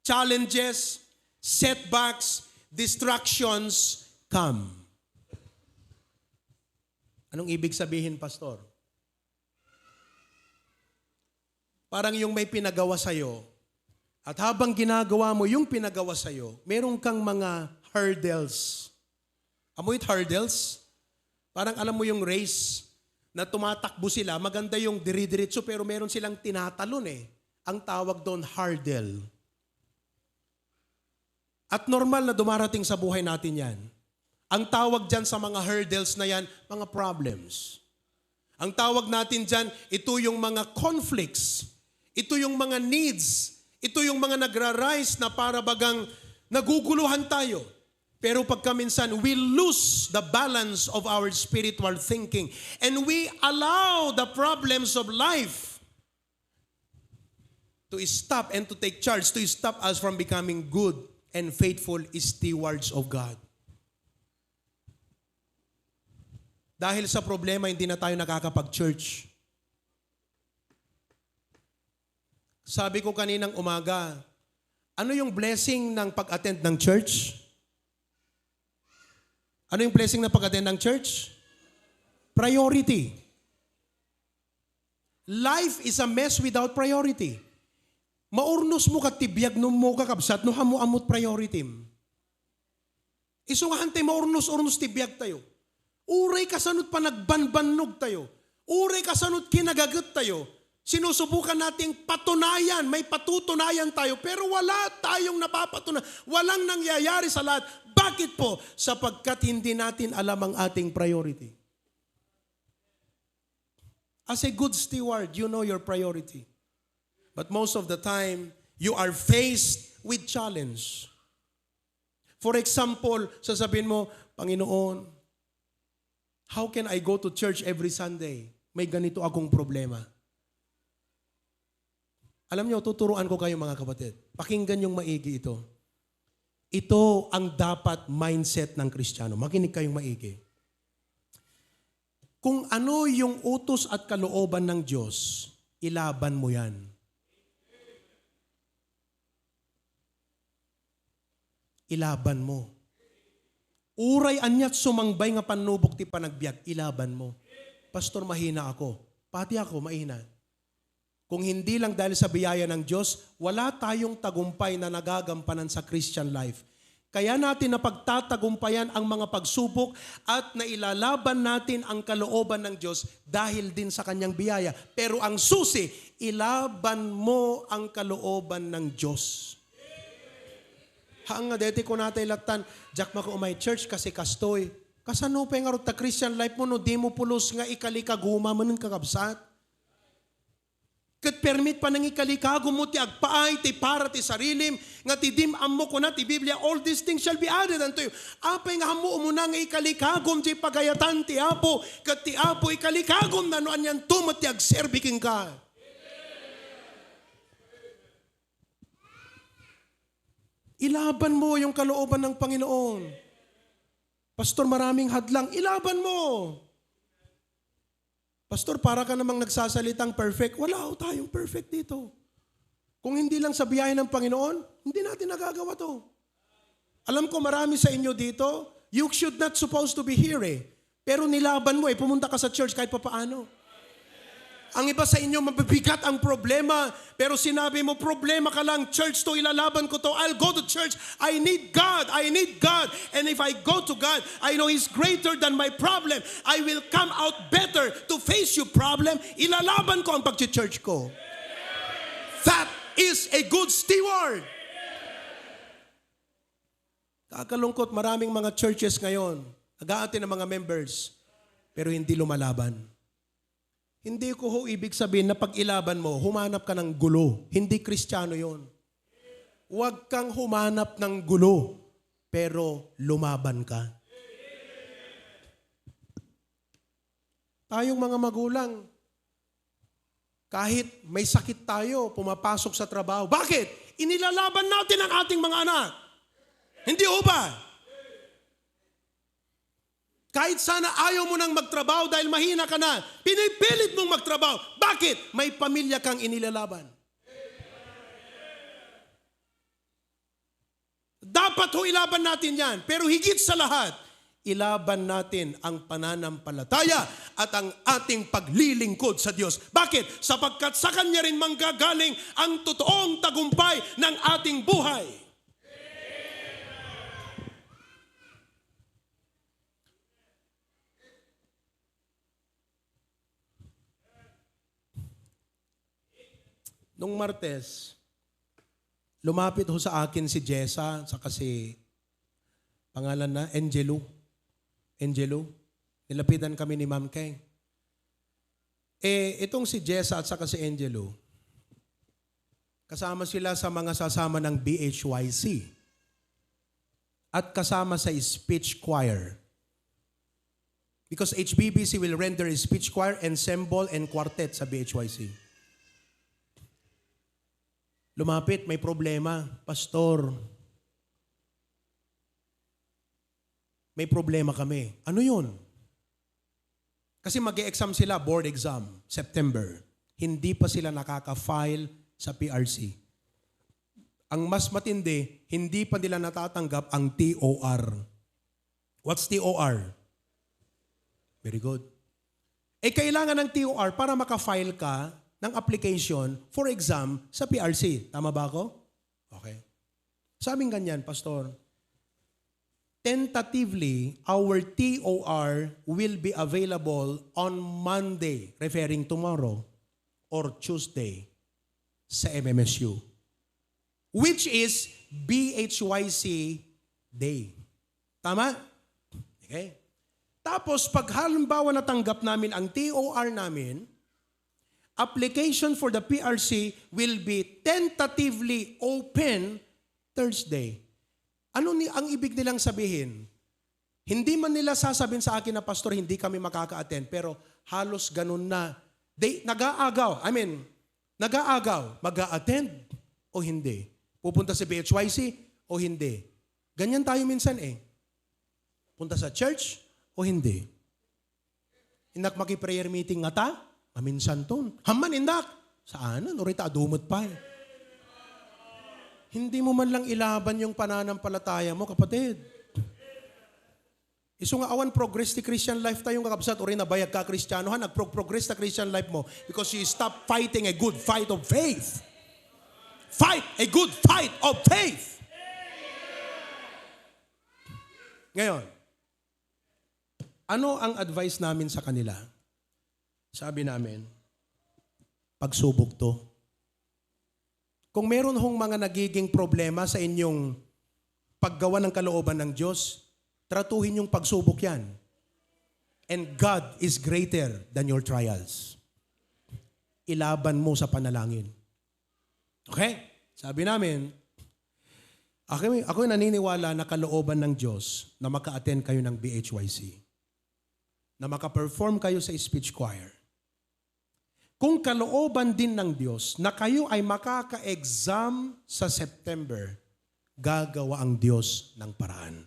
Challenges, setbacks, distractions come. Anong ibig sabihin, Pastor? Parang yung may pinagawa sa'yo, at habang ginagawa mo yung pinagawa sa'yo, meron kang mga hurdles. Amoy hurdles? Parang alam mo yung race na tumatakbo sila, maganda yung diri-diretso pero meron silang tinatalon eh. Ang tawag doon, hurdle. At normal na dumarating sa buhay natin yan. Ang tawag dyan sa mga hurdles na yan, mga problems. Ang tawag natin dyan, ito yung mga conflicts. Ito yung mga needs. Ito yung mga nagra-rise na para bagang naguguluhan tayo. Pero pagka minsan, we lose the balance of our spiritual thinking. And we allow the problems of life to stop and to take charge, to stop us from becoming good and faithful stewards of God. Dahil sa problema, hindi na tayo nakakapag-church. Sabi ko kaninang umaga, ano yung blessing ng pag-attend ng church? Ano yung blessing ng pag-attend ng church? Priority. Life is a mess without priority. Maurnos mo katibiyag no mo kakabsat no hamo amot priority. Isungahan tayo maurnos tibiyag tayo. Uray kasanot pa nagbanbanog tayo. Uray kasanot kinagagat tayo. Sinusubukan nating patunayan, may patutunayan tayo, pero wala tayong napapatunayan. Walang nangyayari sa lahat. Bakit po? Sapagkat hindi natin alam ang ating priority. As a good steward, you know your priority. But most of the time, you are faced with challenge. For example, sasabihin mo, Panginoon, how can I go to church every Sunday? May ganito akong problema. Alam niyo, tuturuan ko kayo mga kapatid. Pakinggan yung maigi ito. Ito ang dapat mindset ng Kristiyano. Makinig kayong maigi. Kung ano yung utos at kalooban ng Diyos, ilaban mo yan. Ilaban mo. Uray anyat sumangbay nga panubok ti panagbiag, ilaban mo. Pastor, mahina ako. Pati ako, mahina. Kung hindi lang dahil sa biyaya ng Diyos, wala tayong tagumpay na nagagampanan sa Christian life. Kaya natin napagtatagumpayan ang mga pagsubok at nailalaban natin ang kalooban ng Diyos dahil din sa kanyang biyaya. Pero ang susi, ilaban mo ang kalooban ng Diyos. Haang nga deti ko natin latan, jak mako umay church kasi kastoy. Kasano pa yung ta Christian life mo no, di mo pulos nga ikalikaguma mo ng kakabsat. Kat permit pa nang ikalikago mo ti agpaay, ti para ti sarilim, nga ti dimam mo ko na ti Biblia, all these things shall be added unto you. Apay nga hamu mo na nga ikalikagom ti pagayatan ti Apo, kat ti Apo ikalikagom na noan yan tumot ti agserbiking ka. Ilaban mo yung kalooban ng Panginoon. Pastor, maraming hadlang, ilaban mo. Pastor, para ka namang nagsasalitang perfect. Wala ho tayong perfect dito. Kung hindi lang sa biyaya ng Panginoon, hindi natin nagagawa to. Alam ko marami sa inyo dito, you should not supposed to be here eh. Pero nilaban mo eh, pumunta ka sa church kahit papaano. Ang iba sa inyo, mabibigat ang problema, pero sinabi mo, problema ka lang, church to, ilalaban ko to, I'll go to church, I need God, and if I go to God, I know He's greater than my problem, I will come out better to face your problem, ilalaban ko ang pag-church ko. That is a good steward. Kakalungkot, maraming mga churches ngayon, nag-aate ng mga members, pero hindi lumalaban. Hindi ko ho ibig sabihin na pag ilaban mo, humanap ka ng gulo. Hindi Kristiyano yon. Huwag kang humanap ng gulo, pero lumaban ka. Tayong mga magulang, kahit may sakit tayo, pumapasok sa trabaho. Bakit? Inilalaban natin ang ating mga anak. Hindi ho ba? Kahit sana ayaw mo nang magtrabaho dahil mahina ka na, pinipilit mong magtrabaho. Bakit? May pamilya kang inilalaban. Dapat ho ilaban natin yan. Pero higit sa lahat, ilaban natin ang pananampalataya at ang ating paglilingkod sa Diyos. Bakit? Sapagkat sa Kanya rin manggagaling ang totoong tagumpay ng ating buhay. Nung Martes, lumapit ho sa akin si Jessa, saka si pangalan na Angelo. Nilapitan kami ni Ma'am Kay. Itong si Jessa at saka si Angelo, kasama sila sa mga sasama ng BHYC at kasama sa speech choir. Because HBBC will render a speech choir, ensemble, and quartet sa BHYC. Lumapit, may problema. Pastor, may problema kami. Ano yun? Kasi mag-e-exam sila, board exam, September. Hindi pa sila nakaka-file sa PRC. Ang mas matindi, hindi pa nila natatanggap ang TOR. What's TOR? Very good. Kailangan ng TOR para maka-file ka ng application for exam sa PRC. Tama ba ako? Okay. Sabing ganyan, Pastor, tentatively, our TOR will be available on Monday, referring tomorrow, or Tuesday, sa MMSU, which is BHYC Day. Tama? Okay. Tapos, pag halimbawa natanggap namin ang TOR namin, application for the PRC will be tentatively open Thursday. Ano ang ibig nilang sabihin? Hindi man nila sasabihin sa akin na, Pastor, hindi kami makaka-attend, pero halos ganun na. Nag-aagaw, mag-a-attend o hindi. Pupunta sa BHYC o hindi. Ganyan tayo minsan Punta sa church o hindi. Inak maki-prayer meeting nga ta? Aminsan ton. Haman indak. Saan? Norita adumot pa Hindi mo man lang ilaban yung pananampalataya mo, kapatid. Iso nga awan progress ti Christian life tayong kakabsat o rin nabayag ka Kristiyanohan, nag-progress na Christian life mo because you stop fighting a good fight of faith. Fight a good fight of faith. Ngayon, ano ang advice namin sa kanila? Sabi namin, pagsubok to. Kung meron hong mga nagiging problema sa inyong paggawa ng kalooban ng Diyos, tratuhin yung pagsubok yan. And God is greater than your trials. Ilaban mo sa panalangin. Okay? Sabi namin, ako naniniwala na kalooban ng Diyos na maka-attend kayo ng BHYC. Na maka-perform kayo sa speech choir. Kung kalooban din ng Diyos na kayo ay makaka-exam sa September, gagawa ang Diyos ng paraan.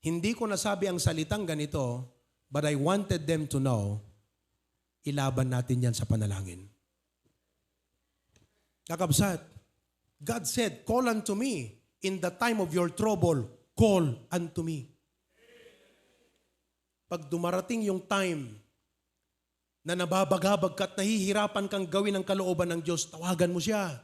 Hindi ko nasabi ang salitang ganito, but I wanted them to know, ilaban natin yan sa panalangin. Kakabsat, God said, call unto me in the time of your trouble, call unto me. Pag dumarating yung time na nababagabag ka at nahihirapan kang gawin ang kalooban ng Diyos, tawagan mo siya.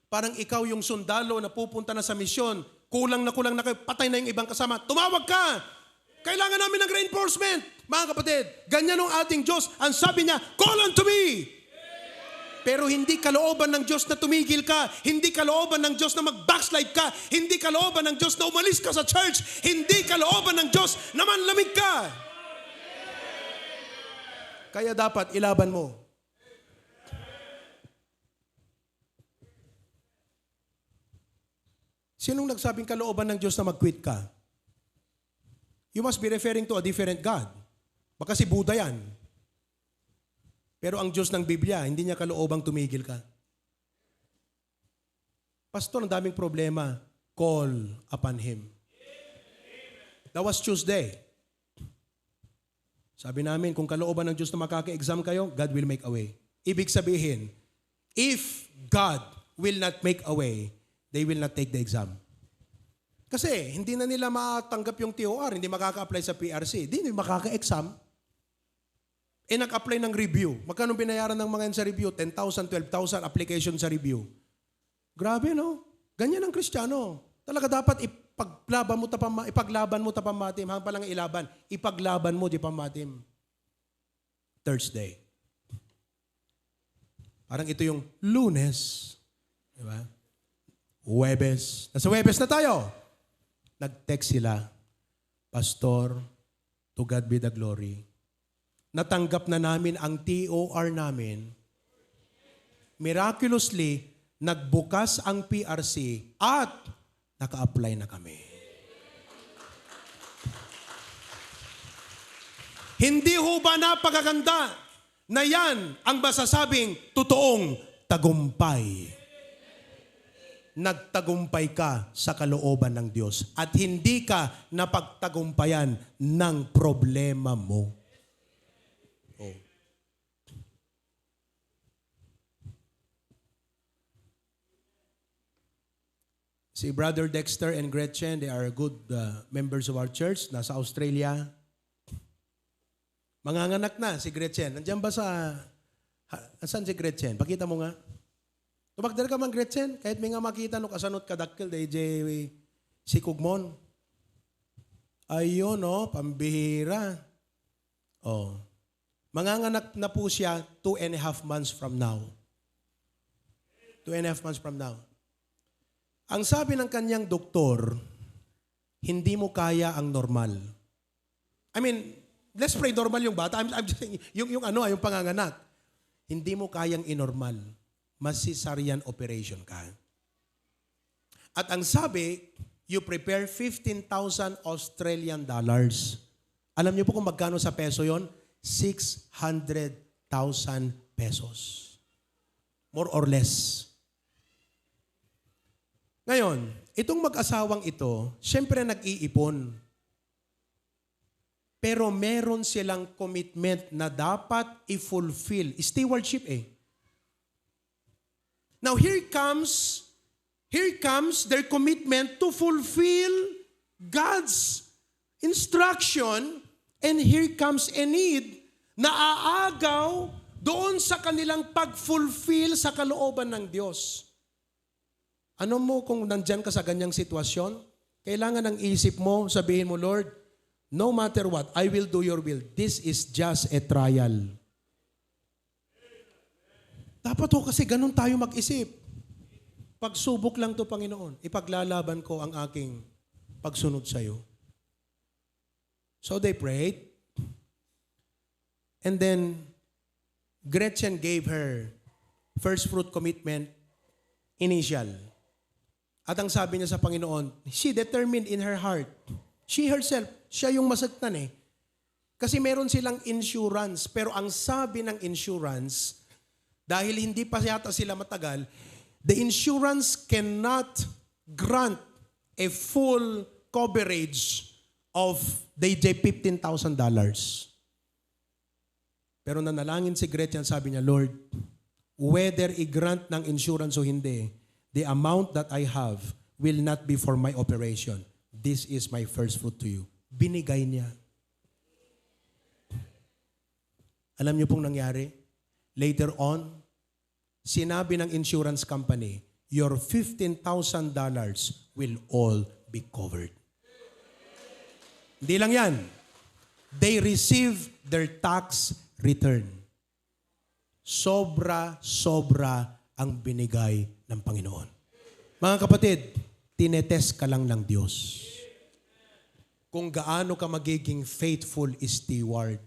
Parang ikaw yung sundalo na pupunta na sa misyon, kulang na kayo, patay na yung ibang kasama, tumawag ka! Kailangan namin ng reinforcement. Mga kapatid, ganyan ang ating Diyos. Ang sabi niya, call unto me! Pero hindi kalooban ng Diyos na tumigil ka. Hindi kalooban ng Diyos na mag-backslide ka. Hindi kalooban ng Diyos na umalis ka sa church. Hindi kalooban ng Diyos na manlamig ka. Kaya dapat ilaban mo. Sinong nagsabing kalooban ng Diyos na mag-quit ka? You must be referring to a different God. Baka si Buddha yan. Pero ang Diyos ng Biblia, hindi niya kaloobang tumigil ka. Pastor, ang daming problema. Call upon Him. That was Tuesday. Sabi namin, kung kalooban ng Diyos na makaka-exam kayo, God will make a way. Ibig sabihin, if God will not make a way, they will not take the exam. Kasi hindi na nila matanggap yung TOR, hindi makaka-apply sa PRC, hindi makaka-exam. Nag-apply ng review. Magkano binayaran ng mga yan sa review? 10,000, 12,000 application sa review. Grabe, no? Ganyan ang Kristiyano. Talaga dapat ipaglaban mo tapamatim. Hanggang palang ilaban. Ipaglaban mo di pamatim. Thursday. Parang ito yung Lunes. Diba? Huwebes. Nasa Huwebes na tayo. Nag-text sila, Pastor, to God be the glory. Natanggap na namin ang TOR namin. Miraculously, nagbukas ang PRC at naka-apply na kami. Hindi ho ba napakaganda na yan ang masasabing totoong tagumpay? Nagtagumpay ka sa kalooban ng Diyos at hindi ka napagtagumpayan ng problema mo. Oh. Si Brother Dexter and Gretchen, they are good members of our church. Nasa Australia. Manganganak na si Gretchen. Nandiyan ba sa... Saan si Gretchen? Pakita mo nga. Tumagdala ka man, Gretchen. Kahit may nga makita no kasanot kadakkel DJ si Kugmon. Ayun, no? Pambihira. Oh. Manganganak na po siya 2.5 months from now. 2.5 months from now. Ang sabi ng kanyang doktor, hindi mo kaya ang normal. I mean, let's pray normal yung bata. I'm just saying, yung panganganak. Hindi mo kayang inormal. Mas-cesarean operation ka. At ang sabi, you prepare 15,000 Australian dollars. Alam niyo po kung magkano sa peso yon? 600,000 pesos. More or less. Ngayon, itong mag-asawang ito, syempre nag-iipon. Pero meron silang commitment na dapat i-fulfill. Stewardship eh. Now here comes their commitment to fulfill God's instruction, and here comes a need na aagaw doon sa kanilang pag-fulfill sa kalooban ng Diyos. Ano mo kung nandyan ka sa ganyang sitwasyon? Kailangan ng isip mo, sabihin mo, Lord, no matter what, I will do your will. This is just a trial. Dapat ho kasi ganun tayo mag-isip. Pagsubok lang to, Panginoon. Ipaglalaban ko ang aking pagsunod sa iyo. So they prayed. And then, Gretchen gave her first fruit commitment initial. At ang sabi niya sa Panginoon, she determined in her heart. She herself, siya yung masaktan eh. Kasi meron silang insurance. Pero ang sabi ng insurance, dahil hindi pa yata sila matagal, the insurance cannot grant a full coverage of DJ $15,000. Pero nanalangin si Gretchen, sabi niya, Lord, whether i-grant ng insurance o hindi, the amount that I have will not be for my operation. This is my first fruit to you. Binigay niya. Alam niyo pong nangyari? Later on, sinabi ng insurance company, your $15,000 will all be covered. Hindi lang yan. They receive their tax return. sobra-sobra ang binigay ng Panginoon. Mga kapatid, tinetest ka lang ng Diyos. Kung gaano ka magiging faithful steward.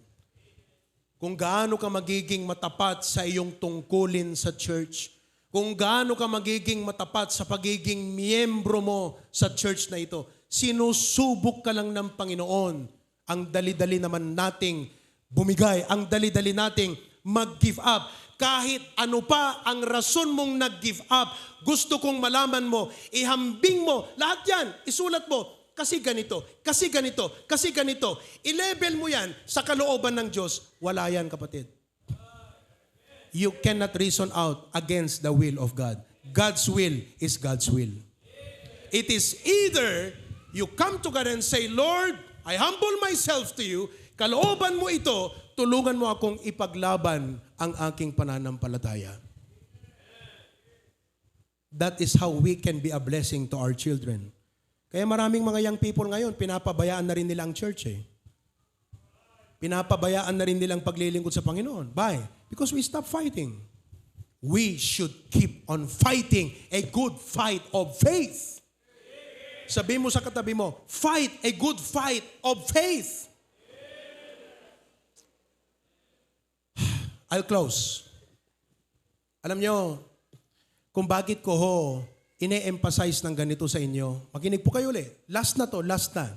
Kung gaano ka magiging matapat sa iyong tungkulin sa church. Kung gaano ka magiging matapat sa pagiging miyembro mo sa church na ito. Sinusubok ka lang ng Panginoon. Ang dali-dali naman nating bumigay. Ang dali-dali nating mag-give up. Kahit ano pa ang rason mong nag-give up, gusto kong malaman mo, ihambing mo, lahat yan, isulat mo, kasi ganito, kasi ganito, kasi ganito. I-level mo yan sa kalooban ng Diyos. Wala yan, kapatid. You cannot reason out against the will of God. God's will is God's will. It is either you come to God and say, Lord, I humble myself to you, kalooban mo ito, tulungan mo akong ipaglaban ang aking pananampalataya. That is how we can be a blessing to our children. Kaya maraming mga young people ngayon, pinapabayaan na rin nila ang church eh. Pinapabayaan na rin nilang paglilingkod sa Panginoon. Why? Because we stop fighting. We should keep on fighting a good fight of faith. Sabi mo sa katabi mo, fight a good fight of faith. I'll close. Alam nyo, kung bakit ko ine-emphasize ng ganito sa inyo, makinig po kayo ulit. Last na to, last na.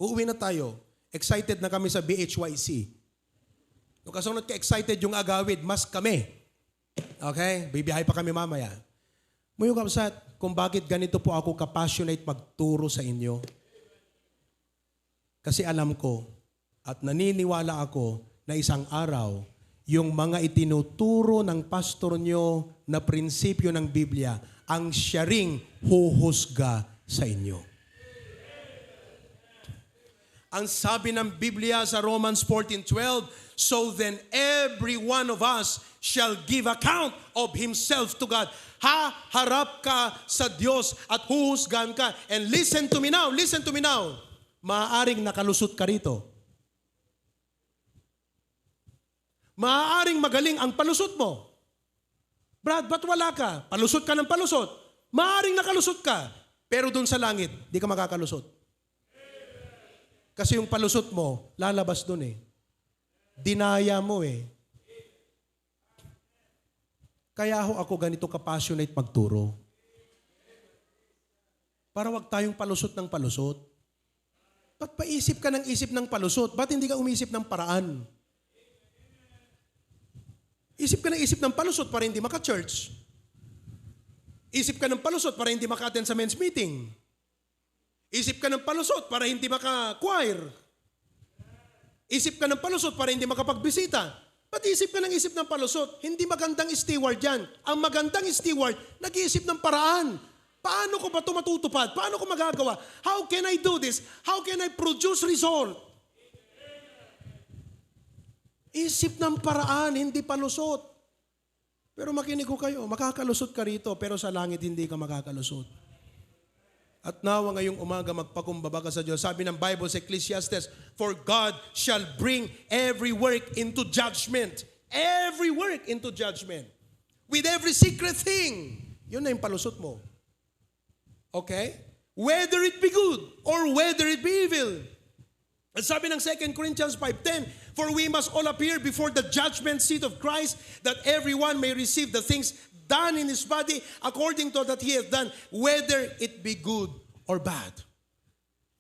Uuwi na tayo. Excited na kami sa BHYC. Kung kasunod ka excited yung agawid, mas kami. Okay? Bibiyahe pa kami mamaya. Muyo kapsat, kung bakit ganito po ako kapassionate magturo sa inyo. Kasi alam ko at naniniwala ako na isang araw, yung mga itinuturo ng pastor nyo na prinsipyo ng Biblia, ang siya ring huhusga sa inyo. Ang sabi ng Biblia sa Romans 14:12, so then every one of us shall give account of himself to God. Harap ka sa Diyos at huhusgahan ka. And listen to me now, listen to me now. Maaaring nakalusot ka rito. Maaaring magaling ang palusot mo. Brad, ba't wala ka? Palusot ka ng palusot. Maaaring nakalusot ka. Pero dun sa langit, di ka makakalusot. Kasi yung palusot mo, lalabas dun eh. Dinaya mo eh. Kaya ako ganito ka-passionate magturo. Para wag tayong palusot ng palusot. Ba't paisip ka ng isip ng palusot? Ba't hindi ka umisip ng paraan? Isip ka ng isip ng palusot para hindi maka-church. Isip ka ng palusot para hindi maka-attend sa men's meeting. Isip ka ng palusot para hindi maka-choir. Isip ka ng palusot para hindi makapagbisita. Ba't isip ka ng isip ng palusot? Hindi magandang steward yan. Ang magandang steward, nag-iisip ng paraan. Paano ko ba ito matutupad? Paano ko magagawa? How can I do this? How can I produce result? Isip ng paraan, hindi palusot. Pero makinig ko kayo, makakalusot ka rito, pero sa langit hindi ka makakalusot. At nawa ngayong umaga magpakumbaba ka sa Diyos. Sabi ng Bible sa Ecclesiastes, for God shall bring every work into judgment. Every work into judgment. With every secret thing. Yun na yung palusot mo. Okay? Whether it be good or whether it be evil. At sabi ng 2 Corinthians 5:10, for we must all appear before the judgment seat of Christ, that everyone may receive the things done in his body according to that he hath done, whether it be good or bad.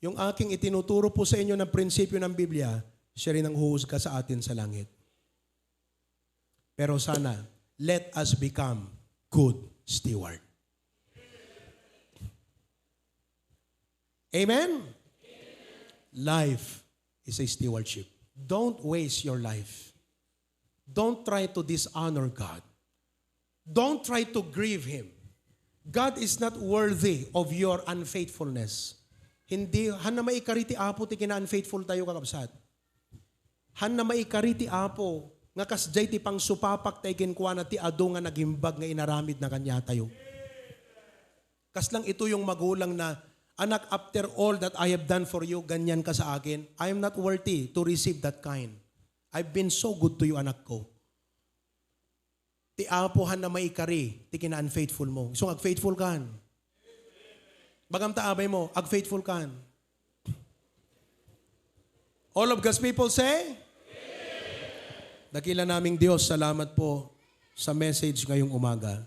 Yung aking itinuturo po sa inyo ng prinsipyo ng Biblia, siya rin ang huhusga sa atin sa langit. Pero sana, let us become good steward. Amen? Life is a stewardship. Don't waste your life. Don't try to dishonor God. Don't try to grieve Him. God is not worthy of your unfaithfulness. Hindi, han na maikariti apo ti kina-unfaithful tayo kakabsat. Han na maikariti apo, nga kasjay ti pang supapak tayo kinkuha na ti ado nga nagimbag nga inaramid na kanya tayo. Kaslang ito yung magulang na, anak, after all that I have done for you, ganyan ka sa akin, I am not worthy to receive that kind. I've been so good to you, anak ko. ti apohan na maikari, ti kina-unfaithful mo. So, ag-faithful kan. Bagam taabay mo, ag-faithful kan. All of God's people say? Dakila naming Diyos, salamat po sa message ngayong umaga.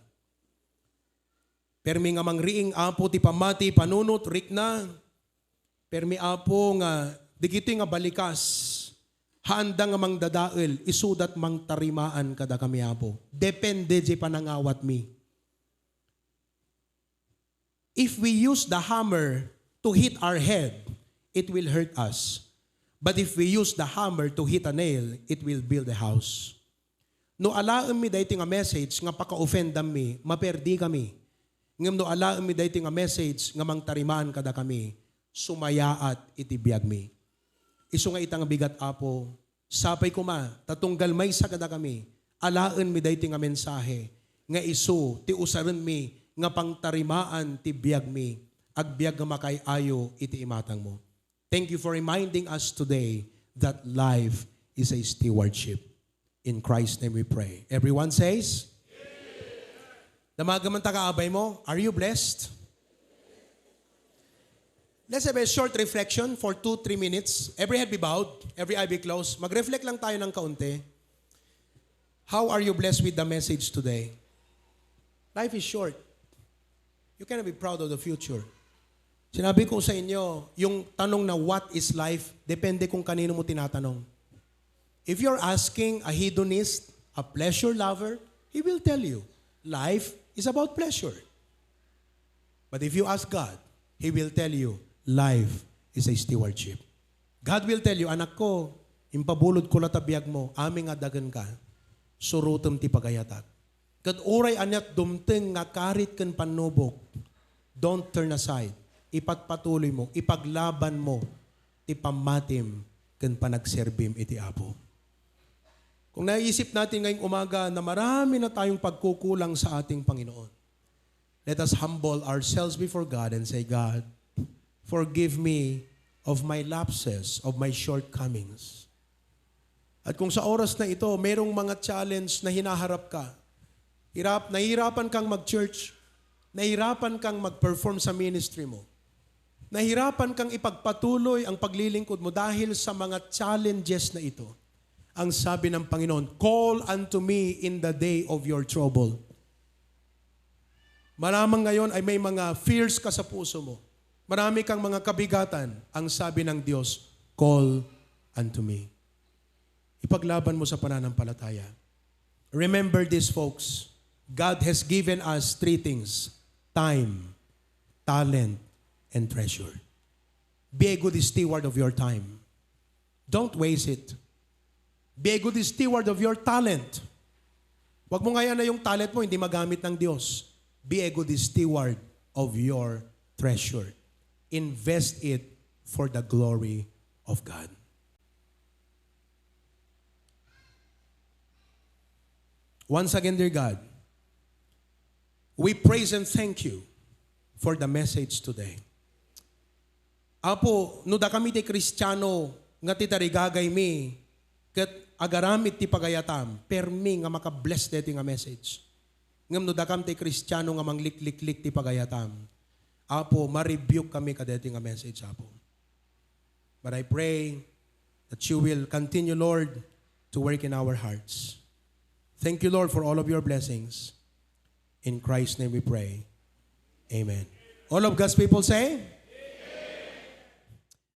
Permi nga mangriing apo ti pamati, panunot, rikna. Permi apo nga, di kito nga balikas, handa nga mang dadael, isudat mang tarimaan kada kami apo. Depende di panangawat mi. If we use the hammer to hit our head, it will hurt us. But if we use the hammer to hit a nail, it will build a house. No alaan mi dayti nga message nga paka-offendam mi, maperdi kami. Ngam no alaan mi dayti nga message nga mang tarimaan kada kami, sumayaat itibiyag mi. Isu nga itang bigat apo, sapay kuma, tatunggal may sa kada kami, alaan mi dayti nga mensahe, nga isu, ti usaran mi, nga pang tarimaan ti biyag mi, agbiag nga makay ayo iti imatang mo. Thank you for reminding us today that life is a stewardship. In Christ's name we pray. Everyone says? Damagaman kaabay mo, are you blessed? Let's have a short reflection for 2-3 minutes. Every head be bowed, every eye be closed. Mag-reflect lang tayo ng kaunti. How are you blessed with the message today? Life is short. You cannot be proud of the future. Sinabi ko sa inyo, yung tanong na what is life, depende kung kanino mo tinatanong. If you're asking a hedonist, a pleasure lover, he will tell you, life is about pleasure. But if you ask God, He will tell you, life is a stewardship. God will tell you, anak ko, impabulod ko latabiyag mo, aming adagan ka, surutem ti pagayatak. Kad uray anyat dumteng nga karit ken panubok, don't turn aside. Ipagpatuloy mo, ipaglaban mo, ti pamatim ken panagserbim iti Apo. Kung naisip natin ngayong umaga na marami na tayong pagkukulang sa ating Panginoon, let us humble ourselves before God and say, God, forgive me of my lapses, of my shortcomings. At kung sa oras na ito, mayroong mga challenge na hinaharap ka, nahihirapan kang mag-church, nahihirapan kang mag-perform sa ministry mo, nahihirapan kang ipagpatuloy ang paglilingkod mo dahil sa mga challenges na ito. Ang sabi ng Panginoon, call unto me in the day of your trouble. Maramang ngayon ay may mga fears ka sa puso mo. Marami kang mga kabigatan. Ang sabi ng Diyos, call unto me. Ipaglaban mo sa pananampalataya. Remember this, folks. God has given us 3 things. Time, talent, and treasure. Be a good steward of your time. Don't waste it. Be a good steward of your talent. Huwag mo ngayon na yung talent mo hindi magamit ng Diyos. Be a good steward of your treasure. Invest it for the glory of God. Once again, dear God, we praise and thank you for the message today. Apo, no da kami ti Kristiyano nga ti tarigagay mi, ket agaramit ti pagayatam, permi nga makabless deti nga message. Ngam no da kami ti Kristiyano nga manglikliklik ti pagayatam, Apo, ma-rebuke kami kadeti nga message, Apo. But I pray that you will continue, Lord, to work in our hearts. Thank you, Lord, for all of your blessings. In Christ's name we pray. Amen. All of God's people say,